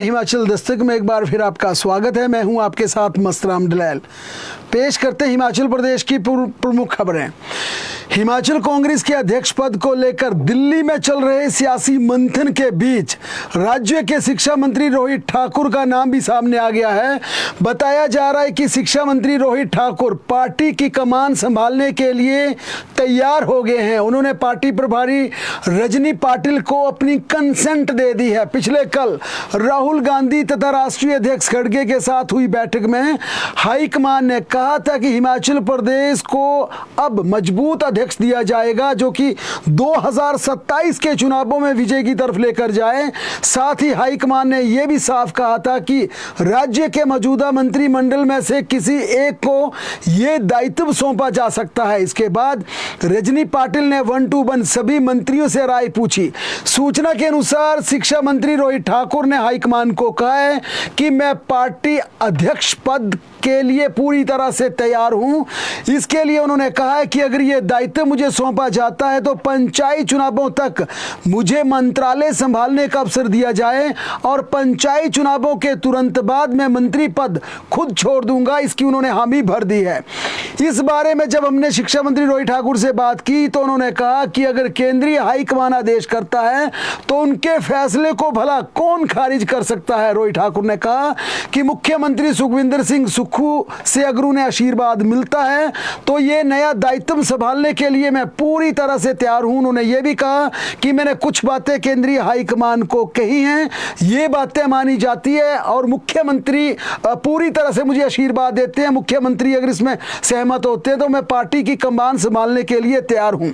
हिमाचल दस्तक में एक बार फिर आपका स्वागत है। मैं हूं आपके साथ मस्तराम डलैल। पेश करते हैं हिमाचल प्रदेश की प्रमुख खबरें। हिमाचल कांग्रेस के अध्यक्ष पद को लेकर दिल्ली में चल रहे सियासी मंथन के बीच राज्य के शिक्षा मंत्री रोहित ठाकुर का नाम भी सामने आ गया है। बताया जा रहा है कि शिक्षा मंत्री रोहित ठाकुर पार्टी की कमान संभालने के लिए तैयार हो गए हैं। उन्होंने पार्टी प्रभारी रजनी पाटिल को अपनी कंसेंट दे दी है। पिछले कल राहुल गांधी तथा राष्ट्रीय अध्यक्ष खड़गे के साथ हुई बैठक में हाईकमान ने कहा था कि हिमाचल प्रदेश को अब मजबूत अध्यक्ष दिया जाएगा जो कि 2027 के चुनावों में विजय की तरफ लेकर जाए। साथ ही हाईकमान ने यह भी साफ कहा था कि राज्य के मौजूदा मंत्रिमंडल में से किसी एक को यह दायित्व सौंपा जा सकता है। इसके बाद रजनी पाटिल ने 1 to 1 सभी मंत्रियों से राय पूछी। सूचना के अनुसार शिक्षा मंत्री रोहित ठाकुर ने हाईकमान को कहा है कि मैं पार्टी अध्यक्ष पद के लिए पूरी तरह से तैयार हूं। इसके लिए उन्होंने कहा है कि अगर यह दायित्व मुझे सौंपा जाता है तो पंचायत चुनावों तक मुझे मंत्रालय संभालने का अवसर दिया जाए और पंचायत चुनावों के तुरंत बाद मैं मंत्री पद खुद छोड़ दूंगा। इसकी उन्होंने हामी भर दी है। इस बारे में जब हमने शिक्षा मंत्री रोहित ठाकुर से बात की तो उन्होंने कहा कि अगर केंद्रीय हाईकमान आदेश करता है तो उनके फैसले को भला कौन खारिज कर सकता है। रोहित ठाकुर ने कहा कि मुख्यमंत्री सुखविंदर सिंह सुक्खू से अगर उन्हें आशीर्वाद मिलता है तो ये नया दायित्व संभालने के लिए मैं पूरी तरह से तैयार हूं। उन्होंने ये भी कहा कि मैंने कुछ बातें केंद्रीय हाईकमान को कही हैं, ये बातें मानी जाती है और मुख्यमंत्री पूरी तरह से मुझे आशीर्वाद देते हैं। मुख्यमंत्री अगर इसमें सहमत होते हैं तो मैं पार्टी की कमान संभालने के लिए तैयार हूं।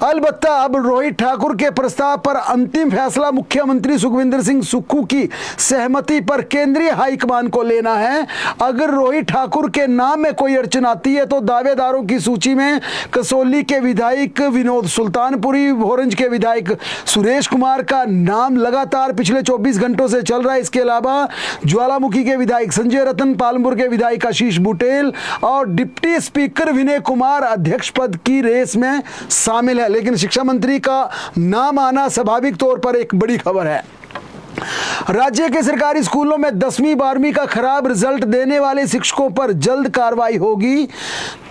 अलबत्ता अब रोहित ठाकुर के प्रस्ताव पर अंतिम फैसला मुख्यमंत्री सुखविंदर सिंह सुक्खू की सहमति पर केंद्रीय हाईकमान को लेना है। अगर रोहित ठाकुर के नाम में कोई अड़चन आती है तो दावेदारों की सूची में कसौली के विधायक विनोद सुल्तानपुरी, भोरंज के विधायक सुरेश कुमार का नाम लगातार पिछले 24 घंटों से चल रहा है। इसके अलावा ज्वालामुखी के विधायक संजय रतन, पालमपुर के विधायक आशीष बुटेल और डिप्टी स्पीकर विनय कुमार अध्यक्ष पद की रेस में शामिल है। लेकिन शिक्षा मंत्री का नाम आना स्वाभाविक तौर पर एक बड़ी खबर है। राज्य के सरकारी स्कूलों में 10वीं 12वीं का खराब रिजल्ट देने वाले शिक्षकों पर जल्द कार्रवाई होगी।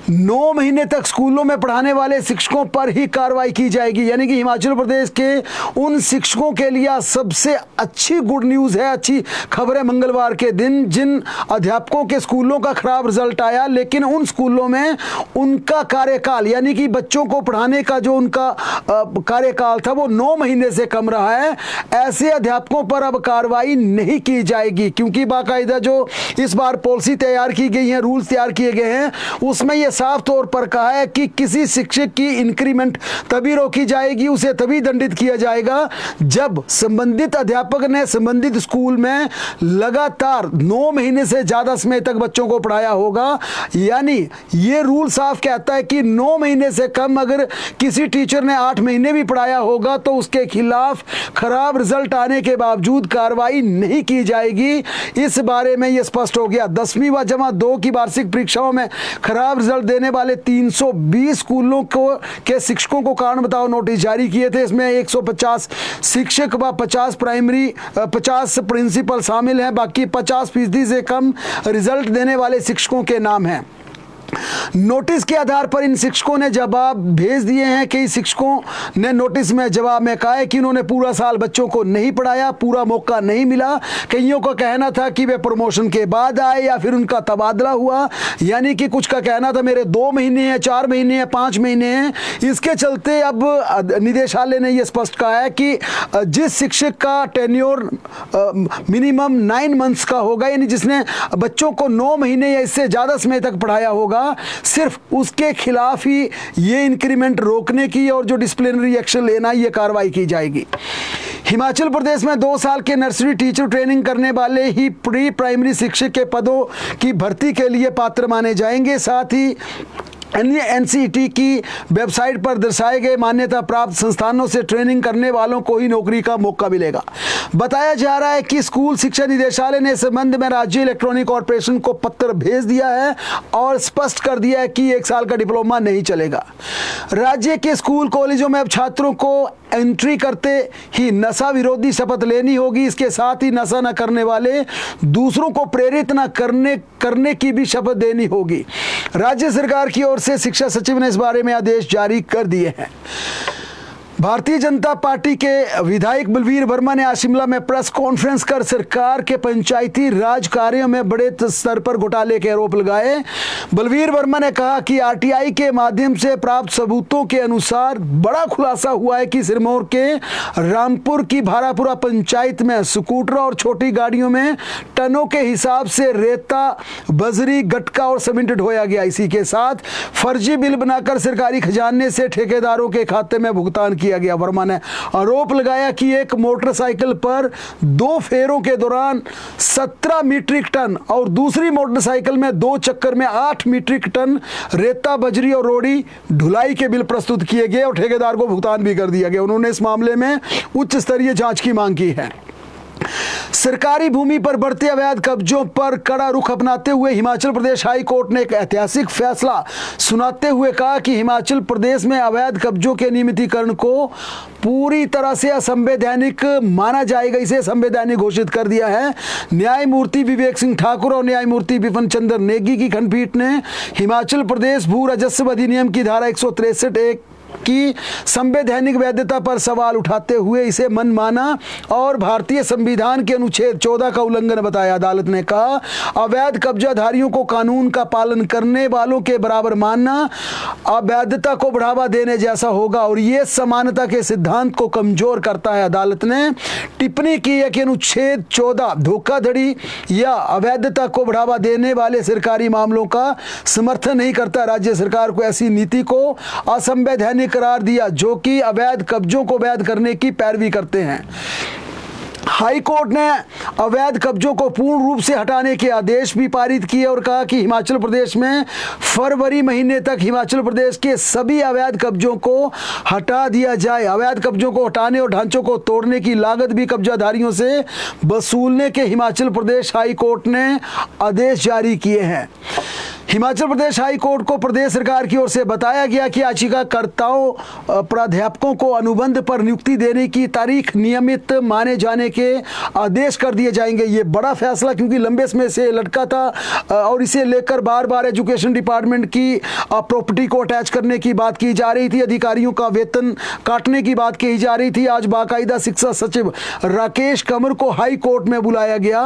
9 महीने तक स्कूलों में पढ़ाने वाले शिक्षकों पर ही कार्रवाई की जाएगी। यानी कि हिमाचल प्रदेश के उन शिक्षकों के लिए सबसे अच्छी गुड न्यूज़ है, अच्छी खबर है मंगलवार के दिन जिन अध्यापकों के स्कूलों का खराब रिजल्ट आया लेकिन उन स्कूलों में उनका कार्यकाल यानी कि बच्चों को पढ़ाने का जो उनका कार्यकाल था वो 9 महीने से कम रहा है। ऐसे अध्यापकों पर अब कार्रवाई नहीं की जाएगी क्योंकि बाकायदा जो इस बार पॉलिसी तैयार की गई है, रूल्स तैयार किए गए हैं, उसमें यह साफ तौर पर कहा है कि किसी शिक्षक की इंक्रीमेंट तभी रोकी जाएगी, उसे तभी दंडित किया जाएगा जब संबंधित अध्यापक ने संबंधित स्कूल में लगातार 9 महीने से ज्यादा समय तक बच्चों को पढ़ाया होगा। यानी यह रूल साफ कहता है कि 9 महीने से कम अगर किसी टीचर ने 8 महीने भी पढ़ाया होगा तो उसके खिलाफ खराब रिजल्ट आने के बावजूद कार्रवाई नहीं की जाएगी। इस बारे में यह स्पष्ट हो गया। 10वीं व जमा 2 की वार्षिक परीक्षाओं में खराब रिजल्ट देने वाले 320 स्कूलों के शिक्षकों को कारण बताओ नोटिस जारी किए थे। इसमें 150 शिक्षक व 50 प्रिंसिपल शामिल हैं। बाकी 50% से कम रिजल्ट देने वाले शिक्षकों के नाम हैं। नोटिस के आधार पर इन शिक्षकों ने जवाब भेज दिए हैं। कई शिक्षकों ने नोटिस में जवाब में कहा है कि उन्होंने पूरा साल बच्चों को नहीं पढ़ाया, पूरा मौका नहीं मिला। कईयों का कहना था कि वे प्रमोशन के बाद आए या फिर उनका तबादला हुआ। यानी कि कुछ का कहना था मेरे 2 महीने हैं, 4 महीने हैं, 5 महीने हैं। इसके चलते अब निदेशालय ने यह स्पष्ट कहा है कि जिस शिक्षक का टेन्योर मिनिमम 9 मंथ्स का होगा यानी जिसने बच्चों को 9 महीने या इससे ज़्यादा समय तक पढ़ाया होगा, सिर्फ उसके खिलाफ ही ये इंक्रीमेंट रोकने की और जो डिसिप्लिनरी एक्शन लेना ये कार्रवाई की जाएगी। हिमाचल प्रदेश में 2 साल के नर्सरी टीचर ट्रेनिंग करने वाले ही प्री प्राइमरी शिक्षक के पदों की भर्ती के लिए पात्र माने जाएंगे। साथ ही एनसीईटी की वेबसाइट पर दर्शाए गए मान्यता प्राप्त संस्थानों से ट्रेनिंग करने वालों को ही नौकरी का मौका मिलेगा। बताया जा रहा है कि स्कूल शिक्षा निदेशालय ने इस संबंध में राज्य इलेक्ट्रॉनिक कॉर्पोरेशन को पत्र भेज दिया है और स्पष्ट कर दिया है कि 1 साल का डिप्लोमा नहीं चलेगा। राज्य के स्कूल कॉलेजों में अब छात्रों को एंट्री करते ही नशा विरोधी शपथ लेनी होगी। इसके साथ ही नशा न करने वाले दूसरों को प्रेरित न करने की भी शपथ देनी होगी। राज्य सरकार की ओर से शिक्षा सचिव ने इस बारे में आदेश जारी कर दिए हैं। भारतीय जनता पार्टी के विधायक बलवीर वर्मा ने आज शिमला में प्रेस कॉन्फ्रेंस कर सरकार के पंचायती राज कार्यों में बड़े स्तर पर घोटाले के आरोप लगाए। बलवीर वर्मा ने कहा कि आरटीआई के माध्यम से प्राप्त सबूतों के अनुसार बड़ा खुलासा हुआ है कि सिरमौर के रामपुर की भारापुरा पंचायत में स्कूटर और छोटी गाड़ियों में टनों के हिसाब से रेता, बजरी, गटका और सीमेंट ढोया गया। इसी के साथ फर्जी बिल बनाकर सरकारी खजाने से ठेकेदारों के खाते में भुगतान किया गया। वर्मा ने आरोप लगाया कि एक मोटरसाइकिल पर 2 फेरों के दौरान 17 मीट्रिक टन और दूसरी मोटरसाइकिल में 2 चक्कर में 8 मीट्रिक टन रेता, बजरी और रोड़ी ढुलाई के बिल प्रस्तुत किए गए और ठेकेदार को भुगतान भी कर दिया गया। उन्होंने इस मामले में उच्च स्तरीय जांच की मांग की है। सरकारी भूमि पर बढ़ते अवैध कब्जों पर कड़ा रुख अपनाते हुए हिमाचल प्रदेश हाई कोर्ट ने एक ऐतिहासिक फैसला सुनाते हुए कहा कि हिमाचल प्रदेश में अवैध कब्जों के नियमितीकरण को पूरी तरह से असंवैधानिक माना जाएगा। इसे असंवैधानिक घोषित कर दिया है। न्यायमूर्ति विवेक सिंह ठाकुर और न्यायमूर्ति विपिन चंद्र नेगी की खंडपीठ ने हिमाचल प्रदेश भू राजस्व अधिनियम की धारा 163(1) की संवैधानिक वैधता पर सवाल उठाते हुए इसे मनमाना और भारतीय संविधान के अनुच्छेद 14 का उल्लंघन बताया। अदालत ने कहा, अवैध कब्जाधारियों को कानून का पालन करने वालों के बराबर मानना अवैधता को बढ़ावा देने जैसा होगा और ये समानता के सिद्धांत को कमजोर करता है। अदालत ने टिप्पणी की है कि अनुच्छेद 14 धोखाधड़ी या अवैधता को बढ़ावा देने वाले सरकारी मामलों का समर्थन नहीं करता। राज्य सरकार को ऐसी नीति को असंवैधानिक करार दिया जो कि अवैध कब्जों को वैध करने की पैरवी करते हैं। हाई कोर्ट ने अवैध कब्जों को पूर्ण रूप से हटाने के आदेश भी पारित किए और कहा कि हिमाचल प्रदेश में फरवरी महीने तक हिमाचल प्रदेश के सभी अवैध कब्जों को हटा दिया जाए। अवैध कब्जों को हटाने और ढांचों को तोड़ने की लागत भी कब्जाधारियों से वसूलने के हिमाचल प्रदेश हाई कोर्ट ने आदेश जारी किए हैं। हिमाचल प्रदेश हाई कोर्ट को प्रदेश सरकार की ओर से बताया गया कि याचिकाकर्ताओं प्राध्यापकों को अनुबंध पर नियुक्ति देने की तारीख नियमित माने जाने के आदेश कर दिए जाएंगे। ये बड़ा फैसला क्योंकि लंबे समय से लटका था और इसे लेकर बार बार एजुकेशन डिपार्टमेंट की प्रॉपर्टी को अटैच करने की बात की जा रही थी, अधिकारियों का वेतन काटने की बात कही जा रही थी। आज बाकायदा शिक्षा सचिव राकेश कंवर को हाई कोर्ट में बुलाया गया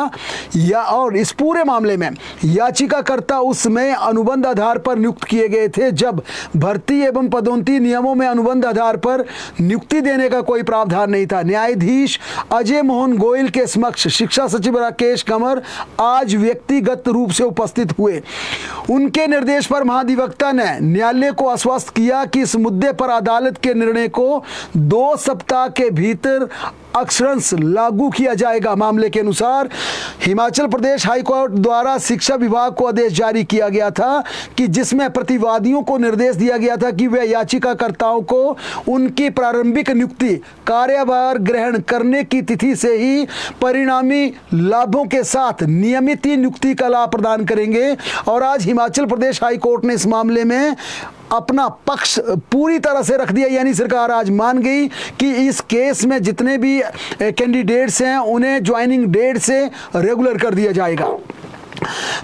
और इस पूरे मामले में याचिकाकर्ता उस समय अनुबंध आधार पर नियुक्त किए गए थे जब भर्ती एवं पदोन्नति नियमों में अनुबंध आधार पर नियुक्ति देने का कोई प्रावधान नहीं था। न्यायाधीश अजय मोहन गोयल के समक्ष शिक्षा सचिव राकेश कंवर आज व्यक्तिगत रूप से उपस्थित हुए। उनके निर्देश पर महाधिवक्ता ने न्यायालय को आश्वस्त किया कि इस मुद्दे पर अदालत के निर्णय को 2 सप्ताह के भीतर अक्षरशः लागू किया जाएगा। मामले के अनुसार हिमाचल प्रदेश हाई कोर्ट द्वारा शिक्षा विभाग को आदेश जारी किया गया था कि जिसमें प्रतिवादियों को निर्देश दिया गया था कि वे याचिकाकर्ताओं को उनकी प्रारंभिक नियुक्ति कार्यभार ग्रहण करने की तिथि से ही परिणामी लाभों के साथ नियमित नियुक्ति का लाभ प्रदान करेंगे। और आज हिमाचल प्रदेश हाई कोर्ट ने इस मामले में अपना पक्ष पूरी तरह से रख दिया, यानी सरकार आज मान गई कि इस केस में जितने भी कैंडिडेट्स हैं उन्हें ज्वाइनिंग डेट से रेगुलर कर दिया जाएगा।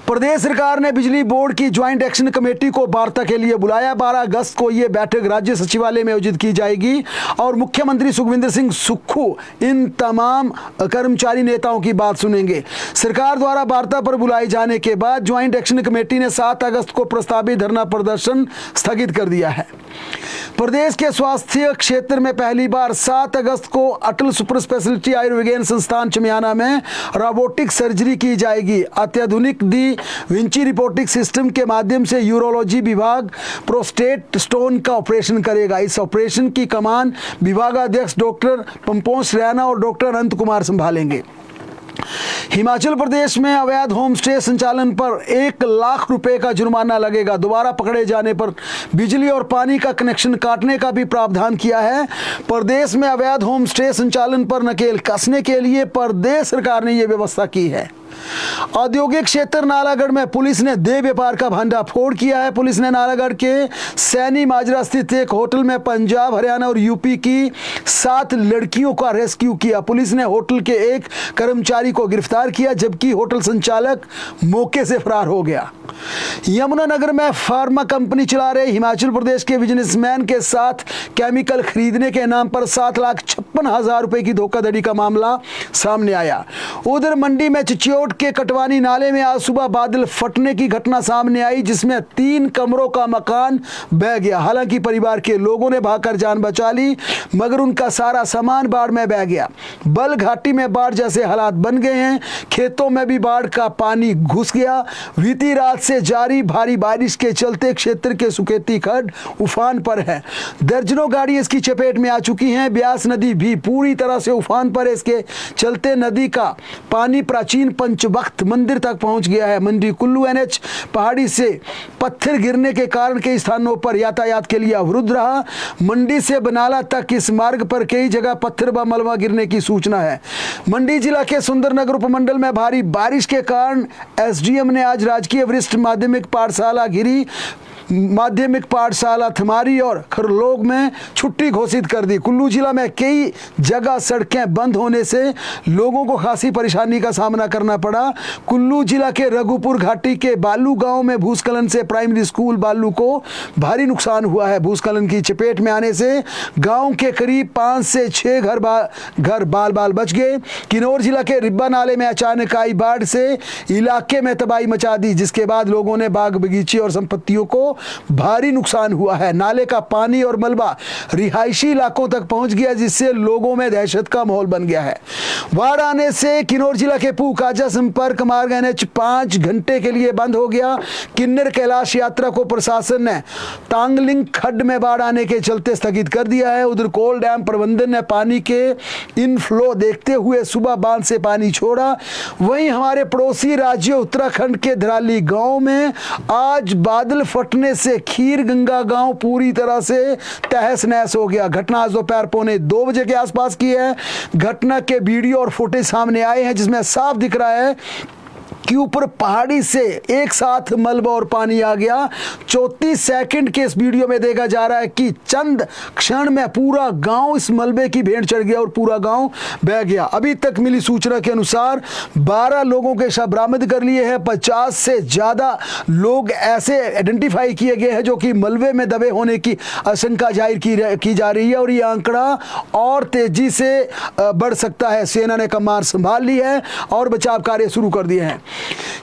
प्रदेश सरकार ने बिजली बोर्ड की ज्वाइंट एक्शन कमेटी को वार्ता के लिए बुलाया। 12 अगस्त को यह बैठक राज्य सचिवालय में आयोजित की जाएगी और मुख्यमंत्री सुखविंदर सिंह सुक्खू इन तमाम कर्मचारी नेताओं की बात सुनेंगे। सरकार द्वारा वार्ता पर बुलाए जाने के बाद ज्वाइंट एक्शन कमेटी ने 7 अगस्त को प्रस्तावित धरना प्रदर्शन स्थगित कर दिया है। प्रदेश के स्वास्थ्य क्षेत्र में पहली बार 7 अगस्त को अटल सुपर स्पेशलिटी आयुर्विज्ञान संस्थान चमियाना में रोबोटिक सर्जरी की जाएगी। अत्याधुनिक दी विंची रोबोटिक सिस्टम के माध्यम से यूरोलॉजी विभाग प्रोस्टेट स्टोन का ऑपरेशन करेगा। इस ऑपरेशन की कमान विभागाध्यक्ष डॉक्टर पंपोश रैना और डॉक्टर अनंत कुमार संभालेंगे। हिमाचल प्रदेश में अवैध होम स्टे संचालन पर 1 लाख रुपए का जुर्माना लगेगा। दोबारा पकड़े जाने पर बिजली और पानी का कनेक्शन काटने का भी प्रावधान किया है। प्रदेश में अवैध होम स्टे संचालन पर नकेल कसने के लिए प्रदेश सरकार ने यह व्यवस्था की है। औद्योगिक क्षेत्र नालागढ़ में पुलिस ने देह व्यापार का भंडाफोड़ किया है। पुलिस ने नालागढ़ के सैनी माजरा स्थित एक होटल में पंजाब, हरियाणा और यूपी की 7 लड़कियों का रेस्क्यू किया। पुलिस ने होटल के एक कर्मचारी को गिरफ्तार किया, जबकि होटल संचालक मौके से फरार हो गया। यमुनानगर में फार्मा कंपनी चला रहे हिमाचल प्रदेश के बिजनेसमैन के साथ केमिकल खरीदने के नाम पर 7,56,000 रुपए की धोखाधड़ी का मामला सामने आया। उधर मंडी में चिच्योट के कटवानी नाले में आज सुबह बादल फटने की घटना सामने आई, जिसमें 3 कमरों का मकान बह गया। हालांकि परिवार के लोगों ने भागकर जान बचा ली, मगर उनका सारा सामान बाढ़ में बह गया। बल घाटी में बाढ़ जैसे हालात बन गए हैं। खेतों में भी बाढ़ का पानी घुस गया। बीती रात से जारी भारी बारिश के चलते क्षेत्र के सुकेती खड्ड उफान पर है। दर्जनों गाड़ी इसकी चपेट में आ चुकी हैं। ब्यास नदी भी पूरी तरह से उफान पर है। इसके चलते नदी का पानी प्राचीन पंचवक्त मंदिर तक पहुंच गया है। मंडी कुल्लू NH पहाड़ी से पत्थर गिरने के कारण कई स्थानों पर यातायात के लिए अवरुद्ध रहा। मंडी से बनाला तक इस मार्ग पर कई जगह पत्थर व मलबा गिरने की सूचना है। मंडी जिला के सुंदरनगर उपमंडल में भारी बारिश के कारण SDM ने आज राजकीय वरिष्ठ माध्यमिक पाठशाला थमारी और खरलोग में छुट्टी घोषित कर दी। कुल्लू जिला में कई जगह सड़कें बंद होने से लोगों को खासी परेशानी का सामना करना पड़ा। कुल्लू जिला के रघुपुर घाटी के बालू गांव में भूस्खलन से प्राइमरी स्कूल बालू को भारी नुकसान हुआ है। भूस्खलन की चपेट में आने से गांव के करीब 5 से 6 घर बाल बाल बच गए। किन्नौर जिला के रिब्बा नाले में अचानक आई बाढ़ से इलाके में तबाही मचा दी, जिसके बाद लोगों ने बाग बगीचे और संपत्तियों को भारी नुकसान हुआ है। नाले का पानी और मलबा रिहायशी इलाकों तक पहुंच गया, जिससे लोगों में दहशत का माहौल बन गया है। बाढ़ आने से किन्नौर जिला के पूकाजा संपर्क मार्ग NH 5 घंटे के लिए बंद हो गया। किन्नर कैलाश यात्रा को प्रशासन ने तांगलिंग खड्ड में बाढ़ आने के चलते स्थगित कर दिया है। उधर कोल डैम प्रबंधन ने पानी के इनफ्लो देखते हुए सुबह बांध से पानी छोड़ा। वहीं हमारे पड़ोसी राज्य उत्तराखंड के धराली गांव में आज बादल फटने से खीर गंगा गांव पूरी तरह से तहस नहस हो गया। घटना आज दोपहर 1:45 बजे के आसपास की है। घटना के वीडियो और फुटेज सामने आए हैं, जिसमें साफ दिख रहा है कि ऊपर पहाड़ी से एक साथ मलबा और पानी आ गया। 34 सेकंड के इस वीडियो में देखा जा रहा है कि चंद क्षण में पूरा गांव इस मलबे की भेंट चढ़ गया और पूरा गांव बह गया। अभी तक मिली सूचना के अनुसार 12 लोगों के शव बरामद कर लिए हैं। 50 से ज्यादा लोग ऐसे आइडेंटिफाई किए गए हैं जो कि मलबे में दबे होने की आशंका जाहिर की जा रही है और ये आंकड़ा और तेजी से बढ़ सकता है। सेना ने कमान संभाल ली है और बचाव कार्य शुरू कर दिए हैं।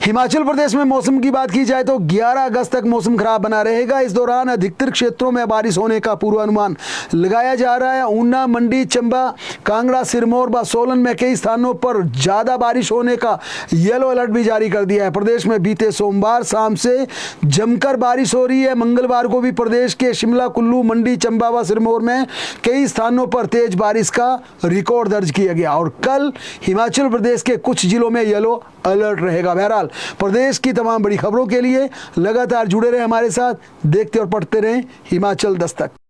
हिमाचल प्रदेश में मौसम की बात की जाए तो 11 अगस्त तक मौसम खराब बना रहेगा। इस दौरान अधिकतर क्षेत्रों में बारिश होने का पूर्वानुमान लगाया जा रहा है। ऊना, मंडी, चंबा, कांगड़ा, सिरमौर व सोलन में कई स्थानों पर ज्यादा बारिश होने का येलो अलर्ट भी जारी कर दिया है। प्रदेश में बीते सोमवार शाम से जमकर बारिश हो रही है। मंगलवार को भी प्रदेश के शिमला, कुल्लू, मंडी, चंबा व सिरमौर में कई स्थानों पर तेज बारिश का रिकॉर्ड दर्ज किया गया और कल हिमाचल प्रदेश के कुछ जिलों में येलो अलर्ट रहेगा। बहरहाल प्रदेश की तमाम बड़ी खबरों के लिए लगातार जुड़े रहे हमारे साथ, देखते और पढ़ते रहें हिमाचल दस्तक।